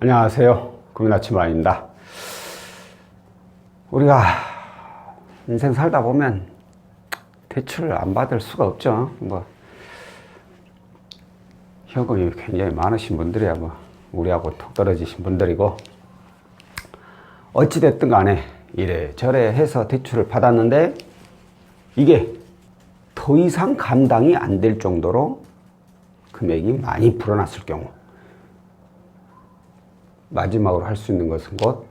안녕하세요. 국민아침마입니다. 우리가 인생 살다 보면 대출을 안 받을 수가 없죠. 현금이 굉장히 많으신 분들이야 우리하고 톡 떨어지신 분들이고, 어찌됐든 간에 이래저래 해서 대출을 받았는데 이게 더 이상 감당이 안 될 정도로 금액이 많이 불어났을 경우, 마지막으로 할 수 있는 것은 곧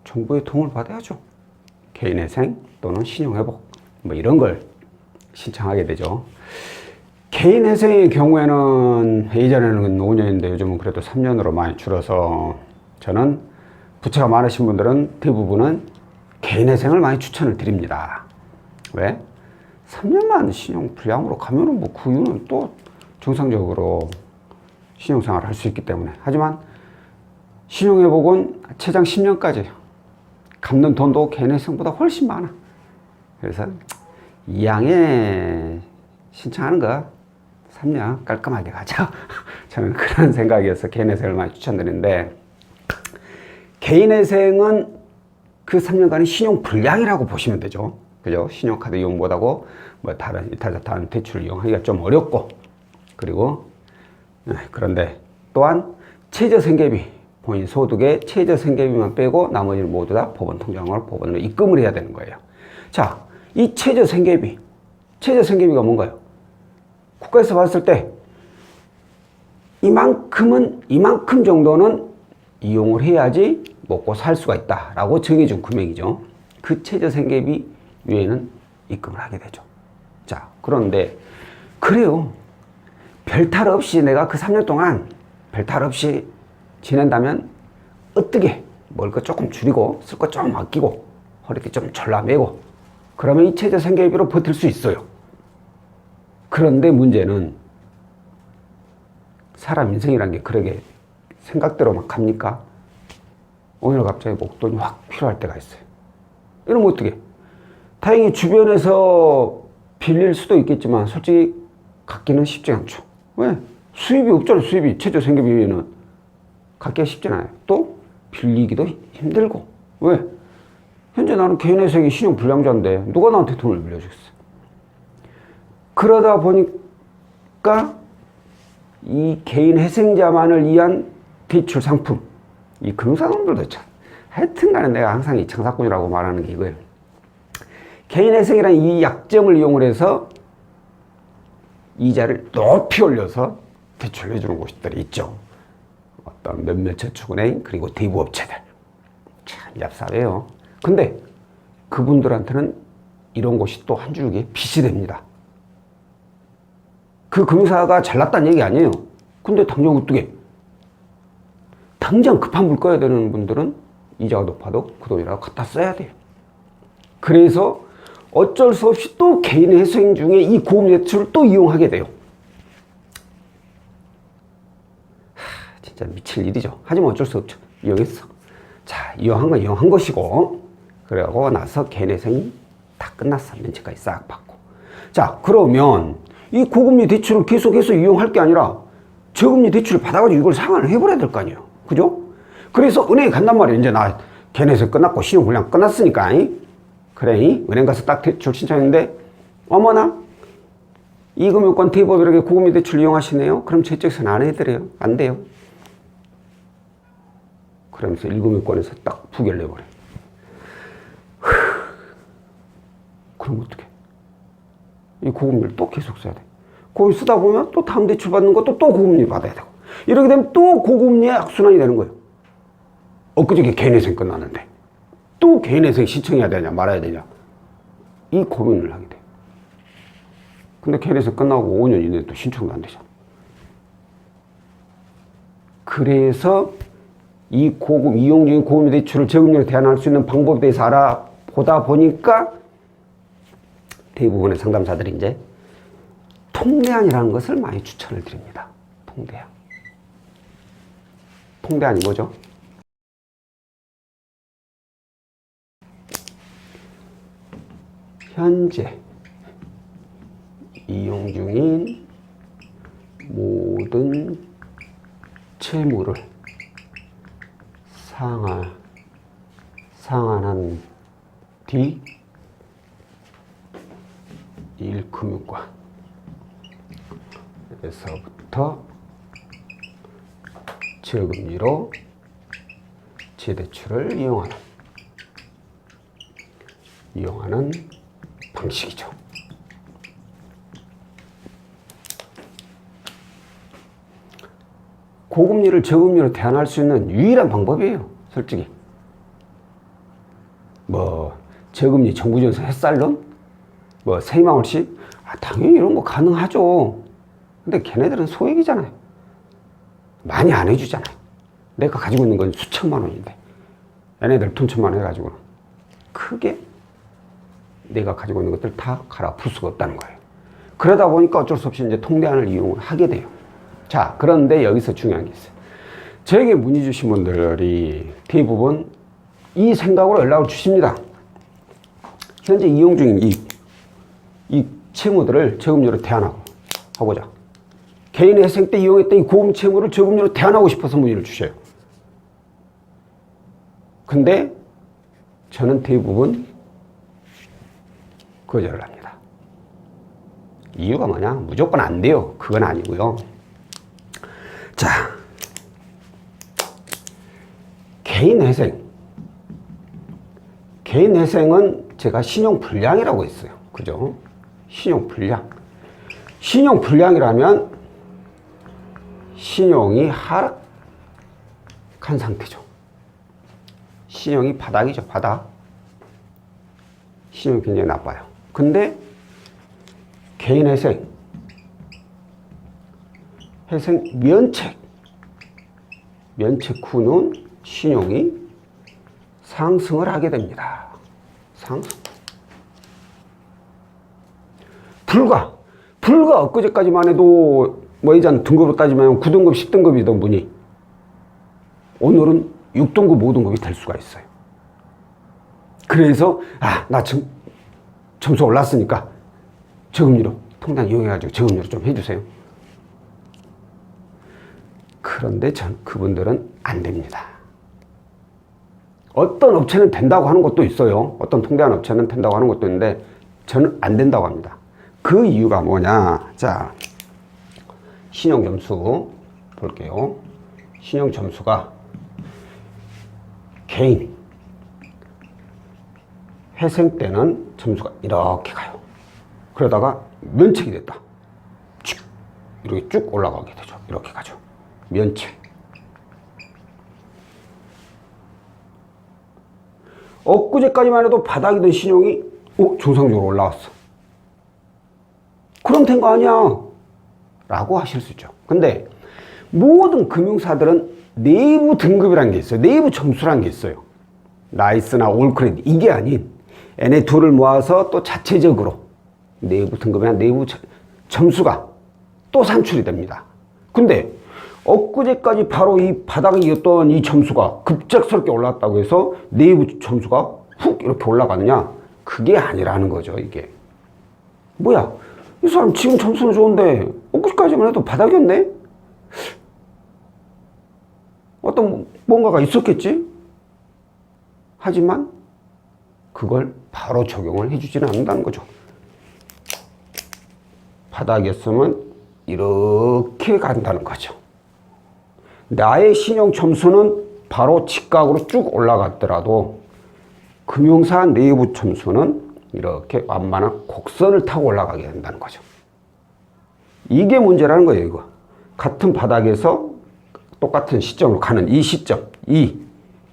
정부의 도움을 받아야죠. 개인회생 또는 신용회복 이런 걸 신청하게 되죠. 개인회생의 경우에는 예전에는 5년인데 요즘은 그래도 3년으로 많이 줄어서, 저는 부채가 많으신 분들은 대부분은 개인회생을 많이 추천을 드립니다. 왜? 3년만 신용불량으로 가면은 그 이후는 또 정상적으로 신용생활을 할 수 있기 때문에. 하지만 신용회복은 최장 10년까지 갚는 돈도 개인회생보다 훨씬 많아. 그래서 이왕에 신청하는 거 3년 깔끔하게 가자. 저는 그런 생각이어서 개인회생을 많이 추천드리는데, 개인회생은 그 3년간의 신용불량이라고 보시면 되죠. 그죠? 신용카드 이용 못하고 다른 이타저타 대출을 이용하기가 좀 어렵고, 그리고 그런데 또한 최저생계비, 본인 소득의 최저생계비만 빼고 나머지는 모두 다 법원 통장으로 법원으로 입금을 해야 되는 거예요. 자, 이 최저생계비가 뭔가요? 국가에서 봤을 때 이만큼 정도는 이용을 해야지 먹고 살 수가 있다라고 정해준 금액이죠. 그 최저생계비 외에는 입금을 하게 되죠. 자, 그런데 그래요. 별탈 없이 내가 그 3년 동안 별탈 없이 지낸다면 어떻게 먹을 거 조금 줄이고 쓸 거 좀 아끼고 허리띠 좀 졸라매고 그러면 이 최저생계비로 버틸 수 있어요. 그런데 문제는 사람 인생이란 게 그러게 생각대로 막 갑니까? 오늘 갑자기 목돈이 확 필요할 때가 있어요. 이러면 어떻게? 다행히 주변에서 빌릴 수도 있겠지만 솔직히 갖기는 쉽지 않죠. 왜? 수입이 없잖아요. 수입이. 최저생계비는 갖기가 쉽지 않아요. 또 빌리기도 힘들고. 왜? 현재 나는 개인회생이 신용불량자인데 누가 나한테 돈을 빌려주겠어? 그러다 보니까 이 개인회생자만을 위한 대출 상품, 이 금융사놈들도 참, 하여튼 간에 내가 항상 이 장사꾼이라고 말하는 게 이거예요. 개인회생이라는 이 약점을 이용을 해서 이자를 높이 올려서 대출을 해주는 곳들이 있죠. 어떤 몇몇 저축은행, 그리고 대부업체들. 참 얍삽해요. 근데 그분들한테는 이런 곳이 또 한 줄기에 빚이 됩니다. 그 금융사가 잘났다는 얘기 아니에요. 근데 당장 어떻게? 당장 급한 물 꺼야 되는 분들은 이자가 높아도 그 돈이라도 갖다 써야 돼요. 그래서 어쩔 수 없이 또 개인회생 중에 이 고금 대출을 또 이용하게 돼요. 진짜 미칠 일이죠. 하지만 어쩔 수 없죠. 이용했어. 자, 이용한 건 이용한 것이고, 그러고 나서 개인회생이 다 끝났어. 면책까지 싹 받고. 자, 그러면 이 고금리 대출을 계속해서 이용할 게 아니라 저금리 대출을 받아가지고 이걸 상환을 해버려야 될 거 아니에요. 그죠? 그래서 은행에 간단 말이에요. 이제 나 개인회생 끝났고 신용불량 끝났으니까. 그래, 은행 가서 딱 대출 신청했는데, 어머나, 이 금융권 대부업 이렇게 고금리 대출 이용하시네요. 그럼 저쪽에서는 안 해드려요. 안 돼요. 그러면서 1금융권에서 딱 부결 내버려요. 그럼 어떡해? 이 고금리를 또 계속 써야 돼. 고금리 쓰다 보면 또 다음 대출 받는 것도 또 고금리 받아야 되고. 이렇게 되면 또 고금리의 악순환이 되는 거예요. 엊그저께 개인회생 끝났는데 또 개인회생 신청해야 되냐 말아야 되냐, 이 고민을 하게 돼요. 근데 개인회생 끝나고 5년 이내에 또 신청도 안 되잖아. 그래서 이 이용 중인 고금리 대출을 저금리로 대안할 수 있는 방법에 대해서 알아보다 보니까 대부분의 상담사들이 이제 통대안이라는 것을 많이 추천을 드립니다. 통대안. 통대안이 뭐죠? 현재 이용 중인 모든 채무를 상환한 뒤 1금융권 에서부터 저금리로 재대출을 이용하는 방식이죠. 고금리를 저금리로 대안할 수 있는 유일한 방법이에요, 솔직히. 뭐 저금리 정부전세 햇살론, 뭐 세희망월식, 당연히 이런 거 가능하죠. 근데 걔네들은 소액이잖아요. 많이 안 해주잖아요. 내가 가지고 있는 건 수천만 원인데 얘네들 돈 천만 원 해가지고는 크게 내가 가지고 있는 것들 다 갈아풀 수가 없다는 거예요. 그러다 보니까 어쩔 수 없이 이제 통대안을 이용을 하게 돼요. 자, 그런데 여기서 중요한 게 있어요. 저에게 문의 주신 분들이 대부분 이 생각으로 연락을 주십니다. 현재 이용 중인 이 채무들을 저금리로 대안하고자 개인 회생 때 이용했던 이 고금 채무를 저금리로 대안하고 싶어서 문의를 주셔요. 근데 저는 대부분 거절을 합니다. 이유가 뭐냐? 무조건 안 돼요. 그건 아니고요. 자, 개인 회생은 제가 신용불량이라고 했어요. 그죠? 신용불량이라면 신용이 하락한 상태죠. 신용이 바닥이죠, 바닥. 신용이 굉장히 나빠요. 근데 개인 회생 면책 후는 신용이 상승을 하게 됩니다. 상승. 불과 엊그제까지만 해도 뭐 예전 등급으로 따지면 9등급, 10등급이던 분이 오늘은 6등급, 5등급이 될 수가 있어요. 그래서 나 지금 점수 올랐으니까 저금리로 통장 이용해가지고 저금리로 좀 해주세요. 그런데 그분들은 안 됩니다. 어떤 업체는 된다고 하는 것도 있어요. 어떤 통대안 업체는 된다고 하는 것도 있는데 저는 안 된다고 합니다. 그 이유가 뭐냐? 자, 신용점수 볼게요. 신용점수가 개인 회생 때는 점수가 이렇게 가요. 그러다가 면책이 됐다. 이렇게 쭉 올라가게 되죠. 이렇게 가죠. 면책. 엊그제까지만 해도 바닥이던 신용이 정상적으로 올라왔어. 그럼 된 거 아니야 라고 하실 수 있죠. 근데 모든 금융사들은 내부 등급이라는 게 있어요. 내부 점수라는 게 있어요. 나이스나 올크레딧 이게 아닌 얘네 둘을 모아서 또 자체적으로 내부 등급이나 내부 점수가 또 산출이 됩니다. 근데 엊그제까지 바로 이 바닥이었던 이 점수가 급작스럽게 올랐다고 해서 내부 점수가 훅 이렇게 올라가느냐? 그게 아니라는 거죠, 이게. 뭐야? 이 사람 지금 점수는 좋은데 엊그제까지만 해도 바닥이었네? 어떤 뭔가가 있었겠지? 하지만 그걸 바로 적용을 해주지는 않는다는 거죠. 바닥이었으면 이렇게 간다는 거죠. 나의 신용 점수는 바로 직각으로 쭉 올라갔더라도 금융사 내부 점수는 이렇게 완만한 곡선을 타고 올라가게 된다는 거죠. 이게 문제라는 거예요, 이거. 같은 바닥에서 똑같은 시점으로 가는 이 시점,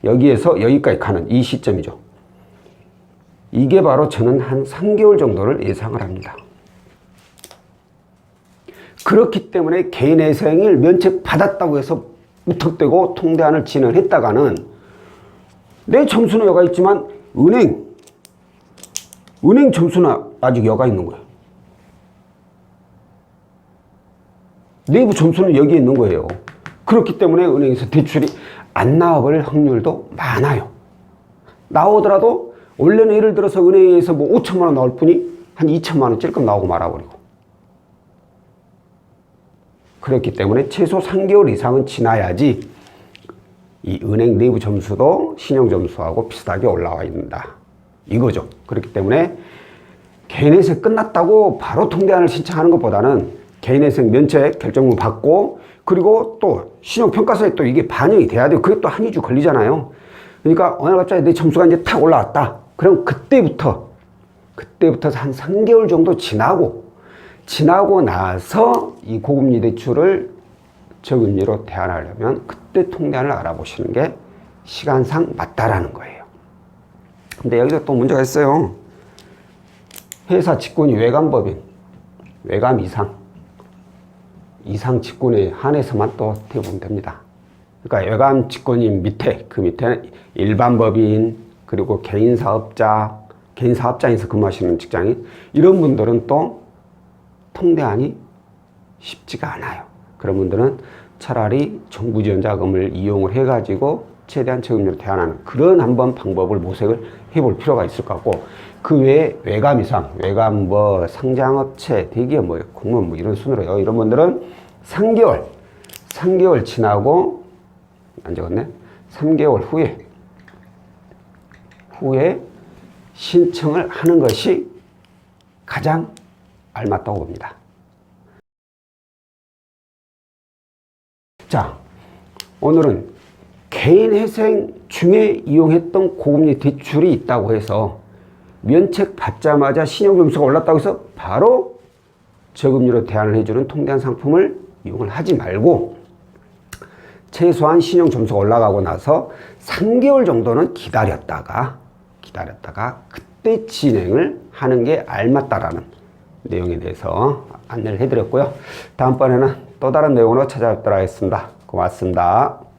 여기에서 여기까지 가는 이 시점이죠. 이게 바로 저는 한 3개월 정도를 예상을 합니다. 그렇기 때문에 개인 회생을 면책 받았다고 해서 무턱대고 통대안을 진행했다가는 내 점수는 여가 있지만 은행 점수는 아직 여가 있는 거예요. 내부 점수는 여기에 있는 거예요. 그렇기 때문에 은행에서 대출이 안 나와버릴 확률도 많아요. 나오더라도 원래는 예를 들어서 은행에서 뭐 5천만 원 나올 뿐이 한 2천만 원 찔끔 나오고 말아버리고. 그렇기 때문에 최소 3개월 이상은 지나야지 이 은행 내부 점수도 신용 점수하고 비슷하게 올라와 있다. 이거죠. 그렇기 때문에 개인회생 끝났다고 바로 통계안을 신청하는 것보다는 개인회생 면책 결정문 받고 그리고 또 신용평가서에 또 이게 반영이 돼야 돼요. 그게 또 한 2주 걸리잖아요. 그러니까 어느 날 갑자기 내 점수가 이제 탁 올라왔다. 그럼 그때부터 한 3개월 정도 지나고 나서 이 고금리 대출을 저금리로 대안하려면 그때 통계안을 알아보시는 게 시간상 맞다라는 거예요. 근데 여기서 또 문제가 있어요. 회사 직군이 외감법인, 외감 이상 직군에 한해서만 또 대부분 됩니다. 그러니까 외감 직군인 밑에, 그 밑에는 일반 법인, 그리고 개인 사업장에서 근무하시는 직장인, 이런 분들은 또 통대안이 쉽지가 않아요. 그런 분들은 차라리 정부 지원 자금을 이용을 해가지고 최대한 저금리로 대안하는 그런 한번 방법을 모색을 해볼 필요가 있을 것 같고, 그 외에 외감 이상, 외감 뭐 상장업체, 대기업 뭐 공무원 뭐 이런 순으로요. 이런 분들은 3개월 지나고 안 적었네. 3개월 후에 신청을 하는 것이 가장 알맞다고 봅니다. 자, 오늘은 개인회생 중에 이용했던 고금리 대출이 있다고 해서 면책 받자마자 신용점수가 올랐다고 해서 바로 저금리로 대안을 해주는 통대안 상품을 이용을 하지 말고 최소한 신용점수가 올라가고 나서 3개월 정도는 기다렸다가 그때 진행을 하는 게 알맞다라는 내용에 대해서 안내를 해드렸고요. 다음번에는 또 다른 내용으로 찾아뵙도록 하겠습니다. 고맙습니다.